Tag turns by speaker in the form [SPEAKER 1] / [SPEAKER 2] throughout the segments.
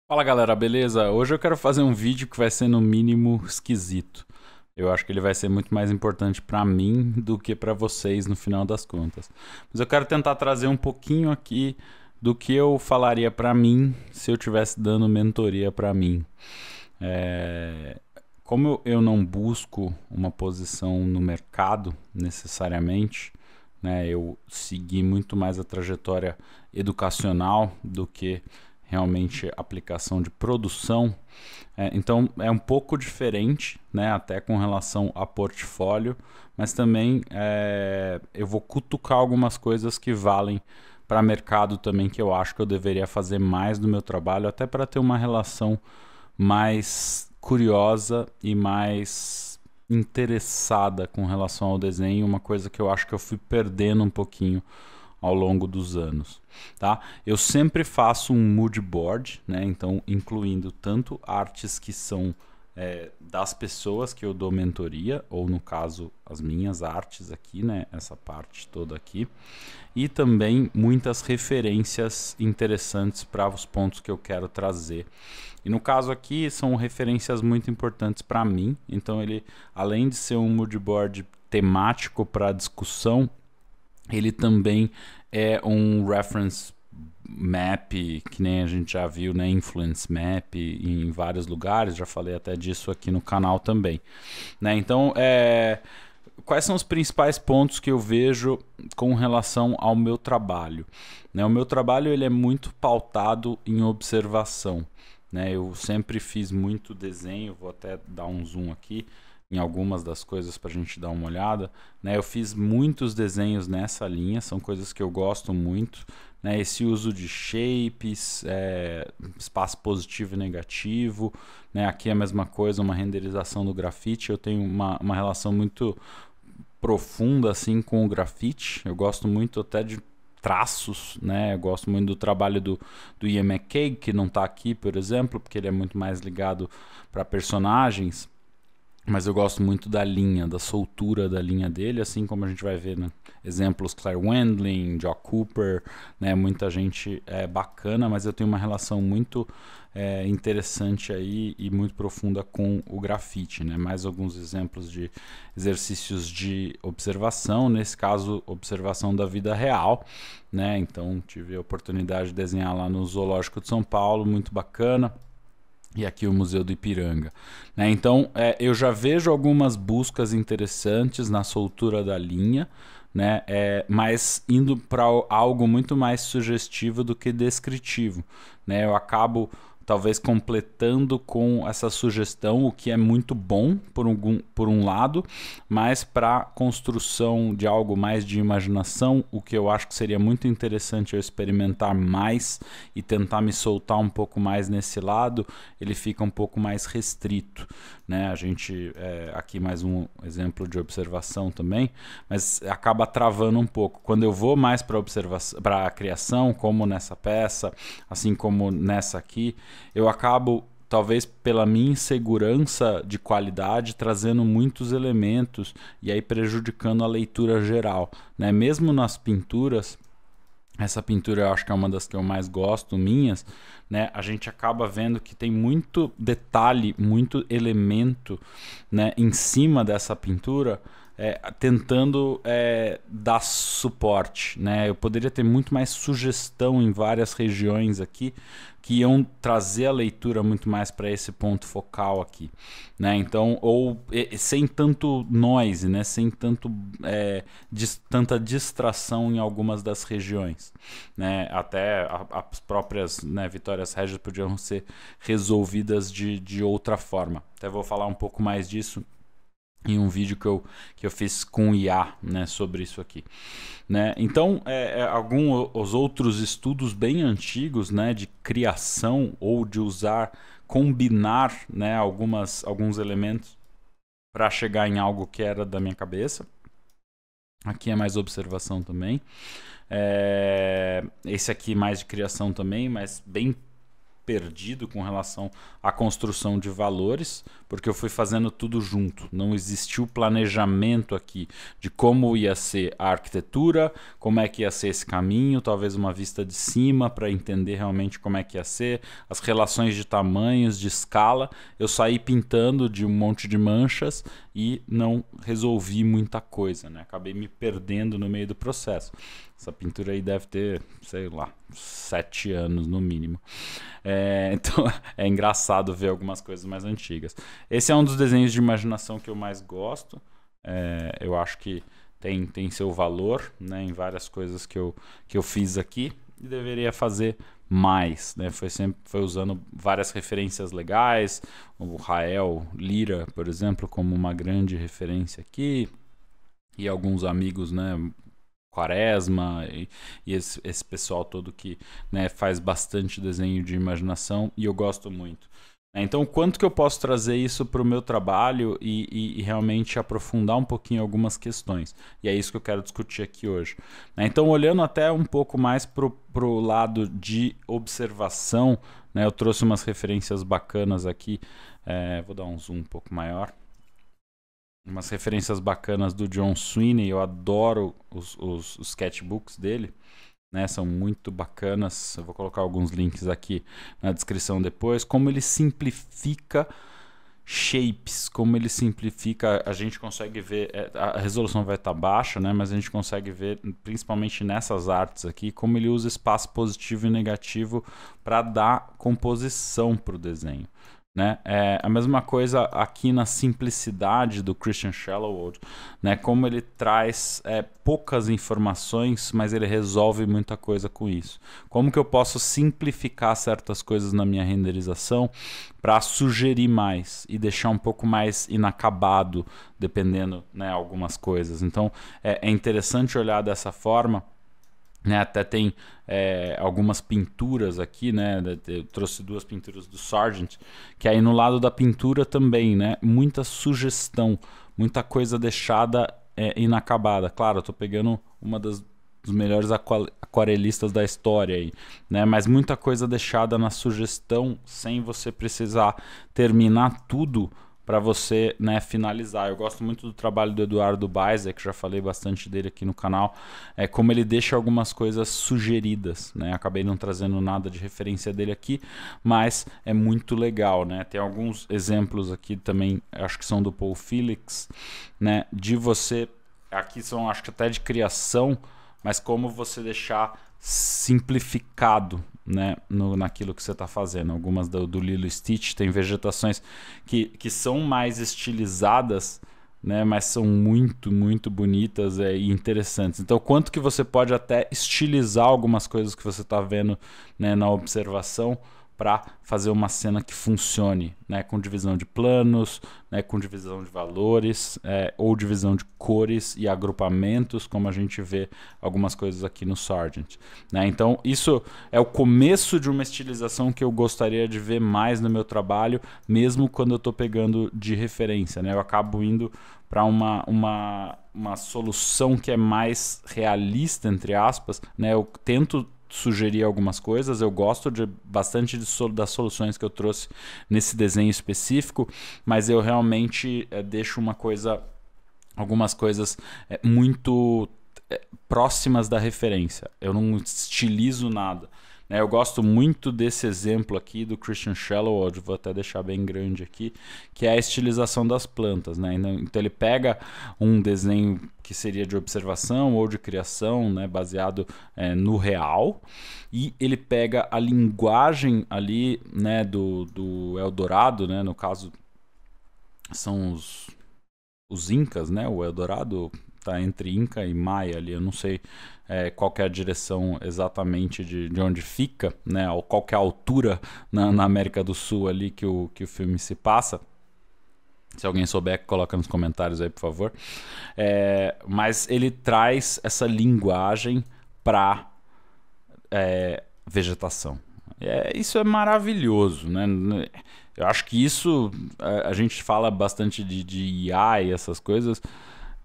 [SPEAKER 1] Fala galera, beleza? Hoje eu quero fazer um vídeo que vai ser no mínimo esquisito. Eu acho que ele vai ser muito mais importante para mim do que para vocês no final das contas. Mas eu quero tentar trazer um pouquinho aqui do que eu falaria para mim se eu estivesse dando mentoria para mim. É, Como eu não busco uma posição no mercado necessariamente, né, eu segui muito mais a trajetória educacional do que realmente aplicação de produção. Então é um pouco diferente, né, até com relação a portfólio, mas também eu vou cutucar algumas coisas que valem para mercado também, que eu acho que eu deveria fazer mais do meu trabalho, até para ter uma relação mais curiosa e mais interessada com relação ao desenho, uma coisa que eu acho que eu fui perdendo um pouquinho ao longo dos anos, tá? Eu sempre faço um mood board, né? Então, incluindo tanto artes que são das pessoas que eu dou mentoria, ou no caso, as minhas artes aqui, né? Essa parte toda aqui. E também muitas referências interessantes para os pontos que eu quero trazer. E no caso aqui, são referências muito importantes para mim. Então, ele, além de ser um mood board temático para discussão, ele também é um reference map, que nem a gente já viu, né? Influence map em vários lugares, já falei até disso aqui no canal também, né? Então, quais são os principais pontos que eu vejo com relação ao meu trabalho, né? O meu trabalho ele é muito pautado em observação, né? Eu sempre fiz muito desenho, vou até dar um zoom aqui em algumas das coisas para a gente dar uma olhada, né? Eu fiz muitos desenhos nessa linha, são coisas que eu gosto muito, né? Esse uso de shapes, espaço positivo e negativo, né? Aqui é a mesma coisa, uma renderização do grafite. Eu tenho uma relação muito profunda assim com o grafite. Eu gosto muito até de traços, né? Eu gosto muito do trabalho do Ian McCaig, que não está aqui, por exemplo, porque ele é muito mais ligado para personagens. Mas eu gosto muito da linha, da soltura da linha dele, assim como a gente vai ver, né? Exemplos Claire Wendling, Joe Cooper, né? Muita gente bacana, mas eu tenho uma relação muito interessante aí e muito profunda com o grafite, né? Mais alguns exemplos de exercícios de observação, nesse caso, observação da vida real, né? Então tive a oportunidade de desenhar lá no Zoológico de São Paulo, muito bacana. E aqui o Museu do Ipiranga, né? Então, eu já vejo algumas buscas interessantes na soltura da linha, né? Mas indo para algo muito mais sugestivo do que descritivo, né? Eu acabo talvez completando com essa sugestão, o que é muito bom por um lado, mas para construção de algo mais de imaginação, o que eu acho que seria muito interessante eu experimentar mais e tentar me soltar um pouco mais nesse lado, ele fica um pouco mais restrito, né? A gente, aqui mais um exemplo de observação também, mas acaba travando um pouco. Quando eu vou mais para observação, para a criação, como nessa peça, assim como nessa aqui, eu acabo talvez pela minha insegurança de qualidade, trazendo muitos elementos e aí prejudicando a leitura geral, né? Mesmo nas pinturas, essa pintura eu acho que é uma das que eu mais gosto, minhas, né? A gente acaba vendo que tem muito detalhe, muito elemento, né, em cima dessa pintura, tentando dar suporte, né? Eu poderia ter muito mais sugestão em várias regiões aqui que iam trazer a leitura muito mais para esse ponto focal aqui, né? Então, ou sem tanto noise, né? Sem tanto tanta distração em algumas das regiões, né? Até as próprias, né, Vitórias Régias podiam ser resolvidas de outra forma. Até vou falar um pouco mais disso em um vídeo que eu fiz com o IA, né, sobre isso aqui, né? Então, alguns outros estudos bem antigos, né, de criação ou de usar, combinar, né, alguns elementos para chegar em algo que era da minha cabeça. Aqui é mais observação também. Esse aqui mais de criação também, mas bem perdido com relação à construção de valores, porque eu fui fazendo tudo junto. Não existiu planejamento aqui de como ia ser a arquitetura, como é que ia ser esse caminho, talvez uma vista de cima para entender realmente como é que ia ser, as relações de tamanhos, de escala. Eu saí pintando de um monte de manchas e não resolvi muita coisa, né? Acabei me perdendo no meio do processo. Essa pintura aí deve ter, sei lá, 7 anos no mínimo. Então é engraçado ver algumas coisas mais antigas. Esse é um dos desenhos de imaginação que eu mais gosto. Eu acho que tem seu valor, né, em várias coisas que eu fiz aqui e deveria fazer mais, né? Foi usando várias referências legais, o Rael Lira, por exemplo, como uma grande referência aqui, e alguns amigos, né, Quaresma e esse pessoal todo que, né, faz bastante desenho de imaginação e eu gosto muito. Então, quanto que eu posso trazer isso para o meu trabalho e realmente aprofundar um pouquinho algumas questões? E é isso que eu quero discutir aqui hoje. Então, olhando até um pouco mais para o lado de observação, né, eu trouxe umas referências bacanas aqui. Vou dar um zoom um pouco maior. Umas referências bacanas do John Sweeney. Eu adoro os sketchbooks dele, né? São muito bacanas. Eu vou colocar alguns links aqui na descrição depois. Como ele simplifica shapes, como ele simplifica, a gente consegue ver, a resolução vai estar baixa, né? Mas a gente consegue ver, principalmente nessas artes aqui, como ele usa espaço positivo e negativo para dar composição para o desenho. Né? A mesma coisa aqui na simplicidade do Christian Shallowood, né? Como ele traz poucas informações, mas ele resolve muita coisa com isso. Como que eu posso simplificar certas coisas na minha renderização para sugerir mais e deixar um pouco mais inacabado, dependendo, né, algumas coisas. Então é interessante olhar dessa forma. Né, até tem algumas pinturas aqui, né? Eu trouxe 2 pinturas do Sargent, que aí no lado da pintura também, né? Muita sugestão, muita coisa deixada inacabada. Claro, eu estou pegando uma dos melhores aquarelistas da história aí, né? Mas muita coisa deixada na sugestão sem você precisar terminar tudo para você, né, finalizar. Eu gosto muito do trabalho do Eduardo Baizek, já falei bastante dele aqui no canal, como ele deixa algumas coisas sugeridas, né? Acabei não trazendo nada de referência dele aqui, mas é muito legal, né? Tem alguns exemplos aqui também, acho que são do Paul Felix, né, de você, aqui são acho que até de criação, mas como você deixar simplificado, né, naquilo que você está fazendo. Algumas do Lilo Stitch tem vegetações que são mais estilizadas, né, mas são muito, muito bonitas e interessantes. Então, quanto que você pode até estilizar algumas coisas que você está vendo, né, na observação, para fazer uma cena que funcione, né, com divisão de planos, né, com divisão de valores, ou divisão de cores e agrupamentos, como a gente vê algumas coisas aqui no Sargent. Né? Então, isso é o começo de uma estilização que eu gostaria de ver mais no meu trabalho, mesmo quando eu estou pegando de referência. Né? Eu acabo indo para uma solução que é mais realista, entre aspas. Né? Eu tento sugerir algumas coisas, eu gosto bastante das soluções que eu trouxe nesse desenho específico, mas eu realmente deixo algumas coisas muito próximas da referência. Eu não estilizo nada. Né? Eu gosto muito desse exemplo aqui do Christian Shallowood, vou até deixar bem grande aqui, que é a estilização das plantas. Né? Então ele pega um desenho que seria de observação ou de criação, né, baseado no real, e ele pega a linguagem ali, né, do Eldorado, né, no caso são os Incas, né, o Eldorado está entre Inca e Maia ali, eu não sei qual que é a direção exatamente de onde fica, né, ou qual que é a altura na América do Sul ali que o filme se passa. Se alguém souber, coloca nos comentários aí, por favor. Mas ele traz essa linguagem para vegetação. Isso é maravilhoso, né? Eu acho que isso, a gente fala bastante de IA e essas coisas.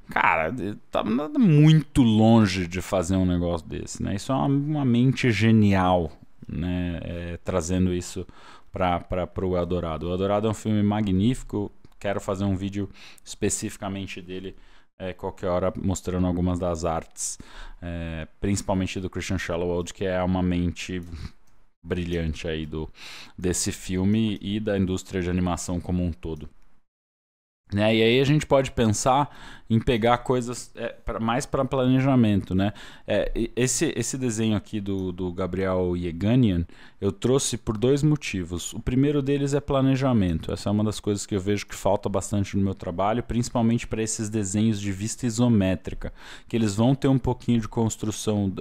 [SPEAKER 1] Cara, tá muito longe de fazer um negócio desse, né? Isso é uma mente genial, né, trazendo isso para o Eldorado. O Eldorado é um filme magnífico, quero fazer um vídeo especificamente dele qualquer hora, mostrando algumas das artes, principalmente do Christian Shallowold, que é uma mente brilhante aí desse filme e da indústria de animação como um todo. Né? E aí a gente pode pensar em pegar coisas mais para planejamento, né? Esse desenho aqui do Gabriel Yeganian eu trouxe por 2 motivos. O primeiro deles é planejamento. Essa é uma das coisas que eu vejo que falta bastante no meu trabalho, principalmente para esses desenhos de vista isométrica, que eles vão ter um pouquinho de construção,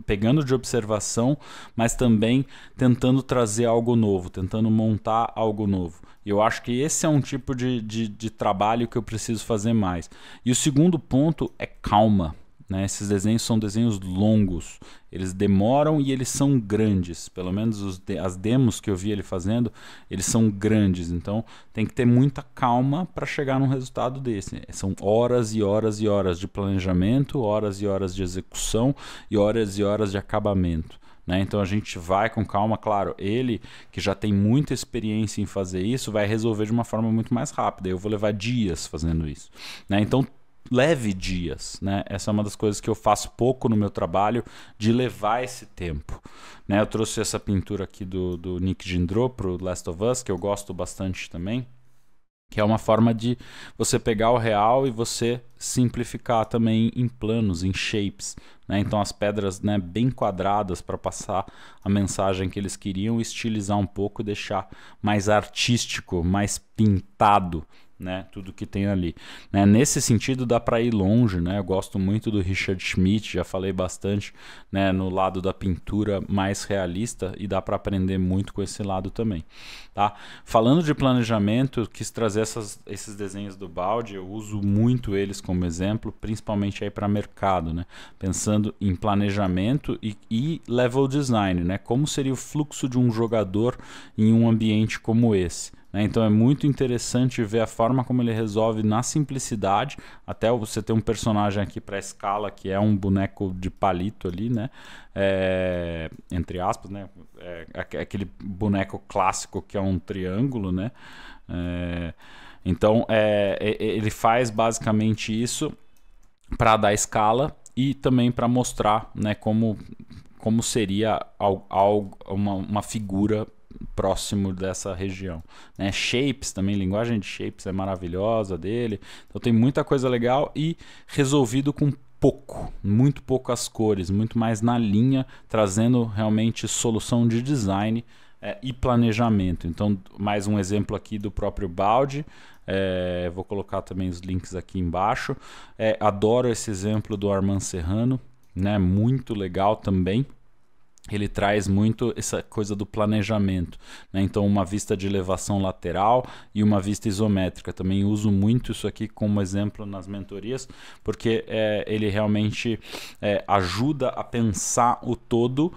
[SPEAKER 1] pegando de observação, mas também tentando trazer algo novo, tentando montar algo novo. E eu acho que esse é um tipo de trabalho que eu preciso fazer mais. E o segundo ponto é calma. Né? Esses desenhos são desenhos longos, eles demoram e eles são grandes. Pelo menos as demos que eu vi ele fazendo, eles são grandes. Então tem que ter muita calma para chegar num resultado desse. São horas e horas e horas de planejamento, horas e horas de execução e horas de acabamento. Né? Então a gente vai com calma, claro, ele que já tem muita experiência em fazer isso, vai resolver de uma forma muito mais rápida. Eu vou levar dias fazendo isso. Né? Então leve dias, né? Essa é uma das coisas que eu faço pouco no meu trabalho, de levar esse tempo. Né? Eu trouxe essa pintura aqui do Nick Gendreau para o Last of Us, que eu gosto bastante também, que é uma forma de você pegar o real e você simplificar também em planos, em shapes. Né? Então as pedras, né, bem quadradas para passar a mensagem que eles queriam, estilizar um pouco e deixar mais artístico, mais pintado. Né, tudo que tem ali. Né, nesse sentido dá para ir longe, né, eu gosto muito do Richard Schmidt, já falei bastante, né, no lado da pintura mais realista, e dá para aprender muito com esse lado também. Tá? Falando de planejamento, quis trazer esses desenhos do Baldi, eu uso muito eles como exemplo, principalmente aí para mercado, né, pensando em planejamento e level design, né, como seria o fluxo de um jogador em um ambiente como esse. Então é muito interessante ver a forma como ele resolve na simplicidade, até você ter um personagem aqui para escala que é um boneco de palito ali, né? Entre aspas, né? Aquele boneco clássico que é um triângulo, né? Então ele faz basicamente isso para dar escala e também para mostrar, né, como seria uma figura próximo dessa região, né? Shapes também, linguagem de shapes é maravilhosa dele, então tem muita coisa legal e resolvido com muito poucas cores, muito mais na linha, trazendo realmente solução de design e planejamento. Então mais um exemplo aqui do próprio Baldi, vou colocar também os links aqui embaixo. Adoro esse exemplo do Armand Serrano, né? Muito legal também. Ele traz muito essa coisa do planejamento, né? Então uma vista de elevação lateral e uma vista isométrica. Também uso muito isso aqui como exemplo nas mentorias, porque ele realmente ajuda a pensar o todo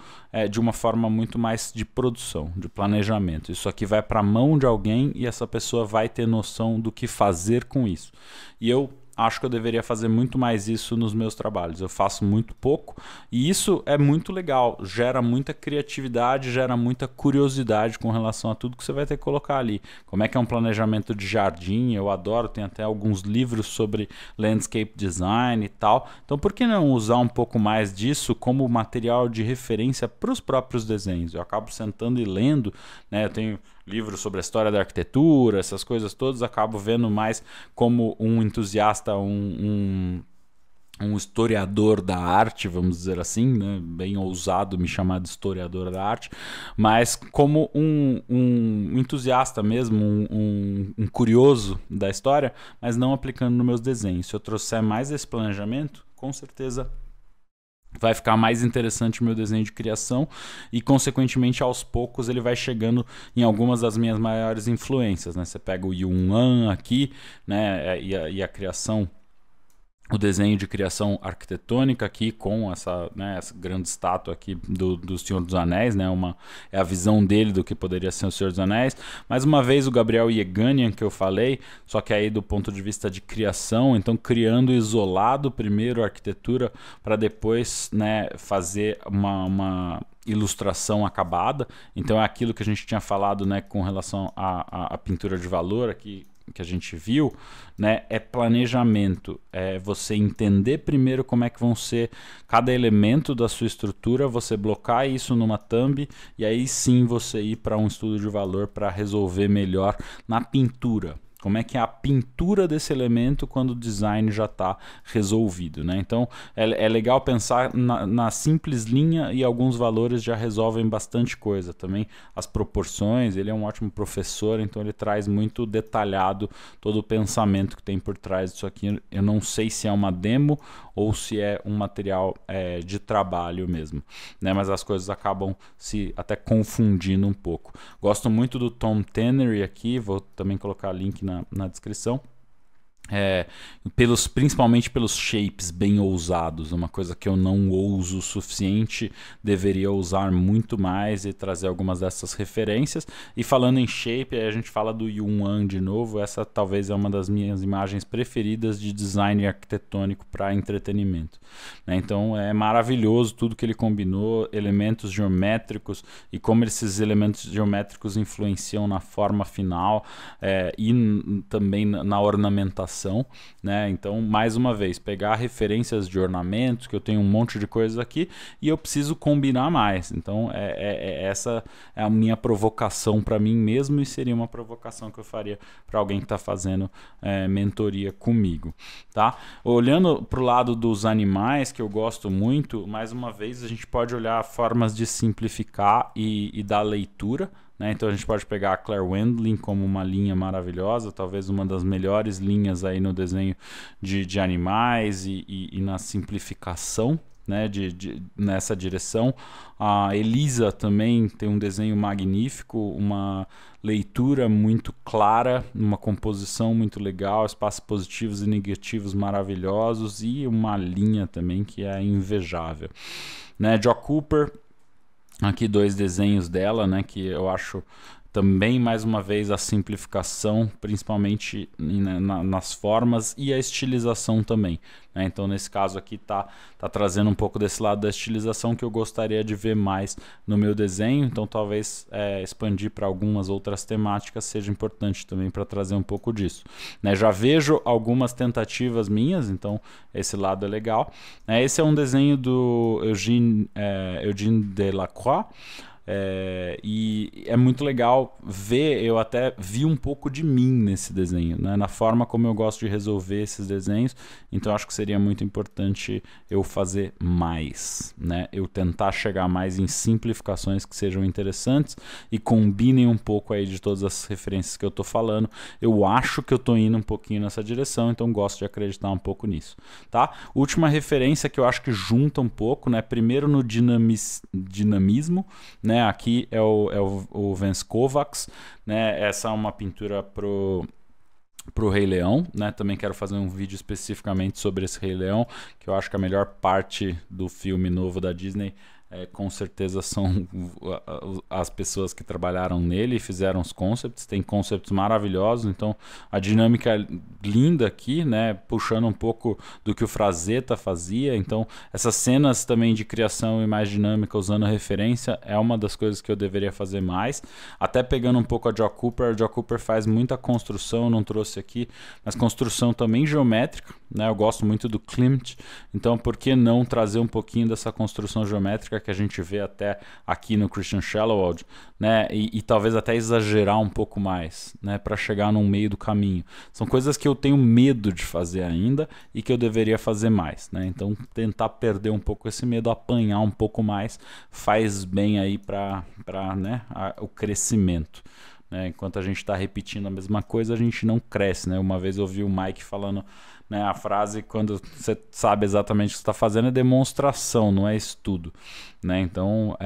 [SPEAKER 1] de uma forma muito mais de produção, de planejamento. Isso aqui vai para a mão de alguém e essa pessoa vai ter noção do que fazer com isso. E eu acho que eu deveria fazer muito mais isso nos meus trabalhos. Eu faço muito pouco e isso é muito legal. Gera muita criatividade, gera muita curiosidade com relação a tudo que você vai ter que colocar ali. Como é que é um planejamento de jardim? Eu adoro, tem até alguns livros sobre landscape design e tal. Então por que não usar um pouco mais disso como material de referência para os próprios desenhos? Eu acabo sentando e lendo, né? Eu tenho livros sobre a história da arquitetura, essas coisas todas, acabo vendo mais como um entusiasta, um historiador da arte, vamos dizer assim, né? Bem ousado me chamar de historiador da arte, mas como um entusiasta mesmo, um curioso da história, mas não aplicando nos meus desenhos. Se eu trouxer mais esse planejamento, com certeza vai ficar mais interessante o meu desenho de criação e, consequentemente, aos poucos ele vai chegando em algumas das minhas maiores influências, né? Você pega o Yun Han aqui, né? E a criação o desenho de criação arquitetônica aqui com essa, né, essa grande estátua aqui do Senhor dos Anéis, né, é a visão dele do que poderia ser o Senhor dos Anéis. Mais uma vez o Gabriel Yeganian que eu falei, só que aí do ponto de vista de criação, então criando isolado primeiro a arquitetura para depois, né, fazer uma ilustração acabada. Então é aquilo que a gente tinha falado, né, com relação à pintura de valor aqui, que a gente viu, né, é planejamento, é você entender primeiro como é que vão ser cada elemento da sua estrutura, você blocar isso numa thumb e aí sim você ir para um estudo de valor para resolver melhor na pintura. Como é que é a pintura desse elemento quando o design já está resolvido, né? Então é legal pensar na simples linha e alguns valores já resolvem bastante coisa. Também as proporções, ele é um ótimo professor, então ele traz muito detalhado todo o pensamento que tem por trás disso aqui. Eu não sei se é uma demo ou se é um material de trabalho mesmo, né? Mas as coisas acabam se até confundindo um pouco. Gosto muito do Tom Tannery aqui, vou também colocar link na descrição. Principalmente pelos shapes bem ousados, uma coisa que eu não ouso o suficiente, deveria usar muito mais e trazer algumas dessas referências. E falando em shape, a gente fala do Yuan de novo, essa talvez é uma das minhas imagens preferidas de design arquitetônico para entretenimento, né? Então é maravilhoso tudo que ele combinou, elementos geométricos e como esses elementos geométricos influenciam na forma final e também na ornamentação, né? Então, mais uma vez, pegar referências de ornamentos, que eu tenho um monte de coisas aqui e eu preciso combinar mais. Então, essa é a minha provocação para mim mesmo e seria uma provocação que eu faria para alguém que está fazendo mentoria comigo, tá? Olhando para o lado dos animais, que eu gosto muito, mais uma vez a gente pode olhar formas de simplificar e dar leitura, né? Então a gente pode pegar a Claire Wendling como uma linha maravilhosa, talvez uma das melhores linhas aí no desenho de animais e na simplificação, né, nessa direção. A Elisa também tem um desenho magnífico, uma leitura muito clara, uma composição muito legal, espaços positivos e negativos maravilhosos e uma linha também que é invejável, né? Jo Cooper, aqui 2 desenhos dela, né, que eu acho também, mais uma vez, a simplificação, principalmente nas formas e a estilização também, né? Então, nesse caso aqui, tá trazendo um pouco desse lado da estilização que eu gostaria de ver mais no meu desenho. Então, talvez expandir para algumas outras temáticas seja importante também para trazer um pouco disso, né? Já vejo algumas tentativas minhas, então esse lado é legal, né? Esse é um desenho do Eugene Delacroix. E é muito legal ver, eu até vi um pouco de mim nesse desenho, né? Na forma como eu gosto de resolver esses desenhos, então acho que seria muito importante eu fazer mais, né? Eu tentar chegar mais em simplificações que sejam interessantes e combinem um pouco aí de todas as referências que eu tô falando. Eu acho que eu tô indo um pouquinho nessa direção, então gosto de acreditar um pouco nisso, tá? Última referência que eu acho que junta um pouco, né? Primeiro no dinamismo, né? Aqui é o Vance Kovacs, né? Essa é uma pintura pro Rei Leão, né? Também quero fazer um vídeo especificamente sobre esse Rei Leão, que eu acho que a melhor parte do filme novo da Disney com certeza são as pessoas que trabalharam nele e fizeram os concepts. Tem concepts maravilhosos, então a dinâmica é linda aqui, né? Puxando um pouco do que o Frazetta fazia. Então essas cenas também de criação e mais dinâmica usando referência é uma das coisas que eu deveria fazer mais. Até pegando um pouco a Jo Cooper faz muita construção, não trouxe aqui, mas construção também geométrica, né? Eu gosto muito do Klimt, então por que não trazer um pouquinho dessa construção geométrica que a gente vê até aqui no Christian Schellewald, né? E talvez até exagerar um pouco mais, né? Para chegar no meio do caminho. São coisas que eu tenho medo de fazer ainda e que eu deveria fazer mais, né? Então tentar perder um pouco esse medo, apanhar um pouco mais, faz bem aí para né, o crescimento. Enquanto a gente está repetindo a mesma coisa, a gente não cresce, né? Uma vez eu ouvi o Mike falando, né, a frase, quando você sabe exatamente o que você está fazendo, é demonstração, não é estudo, né? Então,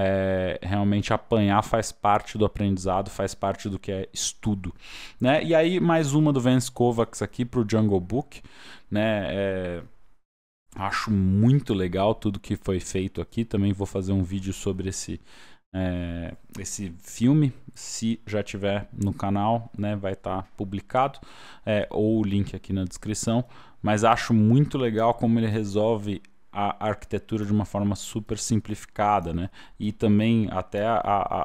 [SPEAKER 1] realmente apanhar faz parte do aprendizado, faz parte do que é estudo, né? E aí, mais uma do Vance Kovacs aqui para o Jungle Book, né? Acho muito legal tudo que foi feito aqui. Também vou fazer um vídeo sobre esse filme, se já tiver no canal, né, vai estar publicado, ou o link aqui na descrição. Mas acho muito legal como ele resolve a arquitetura de uma forma super simplificada, né? E também até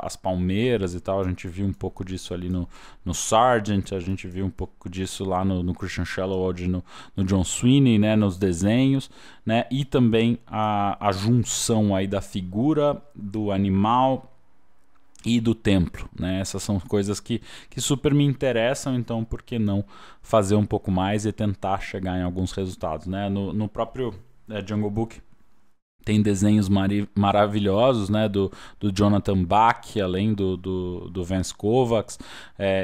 [SPEAKER 1] as palmeiras e tal, a gente viu um pouco disso ali no Sargent, a gente viu um pouco disso lá no Christian Shallowood, no John Sweeney, né? Nos desenhos, né? E também a junção aí da figura, do animal e do templo, né? Essas são coisas que super me interessam, então por que não fazer um pouco mais e tentar chegar em alguns resultados, né? No próprio Jungle Book tem desenhos maravilhosos, né, do Jonathan Bach, além do Vance Kovacs,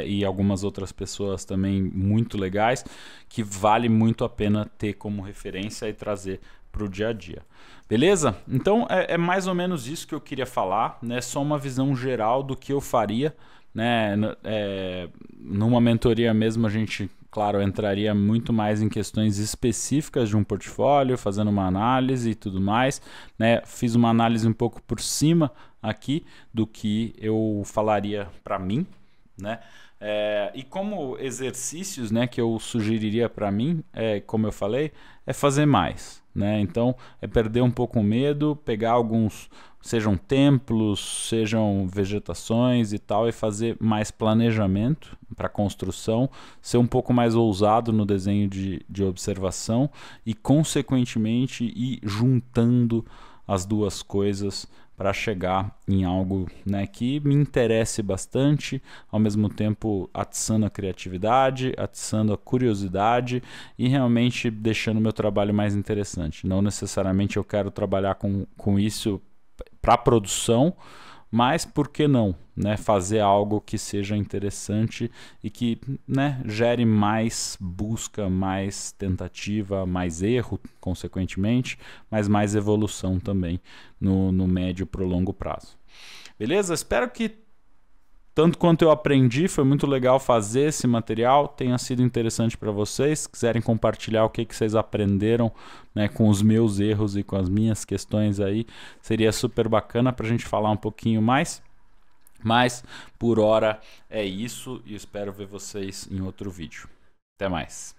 [SPEAKER 1] e algumas outras pessoas também muito legais, que vale muito a pena ter como referência e trazer para o dia a dia. Beleza? Então é mais ou menos isso que eu queria falar, né? Só uma visão geral do que eu faria, né? Numa mentoria mesmo a gente, claro, entraria muito mais em questões específicas de um portfólio, fazendo uma análise e tudo mais, né? Fiz uma análise um pouco por cima aqui do que eu falaria para mim, né? E como exercícios, né, que eu sugeriria para mim, como eu falei, é fazer mais, né? Então é perder um pouco o medo, pegar alguns, sejam templos, sejam vegetações e tal, e fazer mais planejamento para construção, ser um pouco mais ousado no desenho de observação e consequentemente ir juntando as duas coisas para chegar em algo, né, que me interesse bastante, ao mesmo tempo atiçando a criatividade, atiçando a curiosidade e realmente deixando o meu trabalho mais interessante. Não necessariamente eu quero trabalhar com isso para produção, mas por que não, né, fazer algo que seja interessante e que, né, gere mais busca, mais tentativa, mais erro, consequentemente, mas mais evolução também no médio para o longo prazo. Beleza? Espero que tanto quanto eu aprendi, foi muito legal fazer esse material, tenha sido interessante para vocês. Se quiserem compartilhar o que vocês aprenderam, né, com os meus erros e com as minhas questões aí, seria super bacana para a gente falar um pouquinho mais. Mas por hora é isso e espero ver vocês em outro vídeo. Até mais.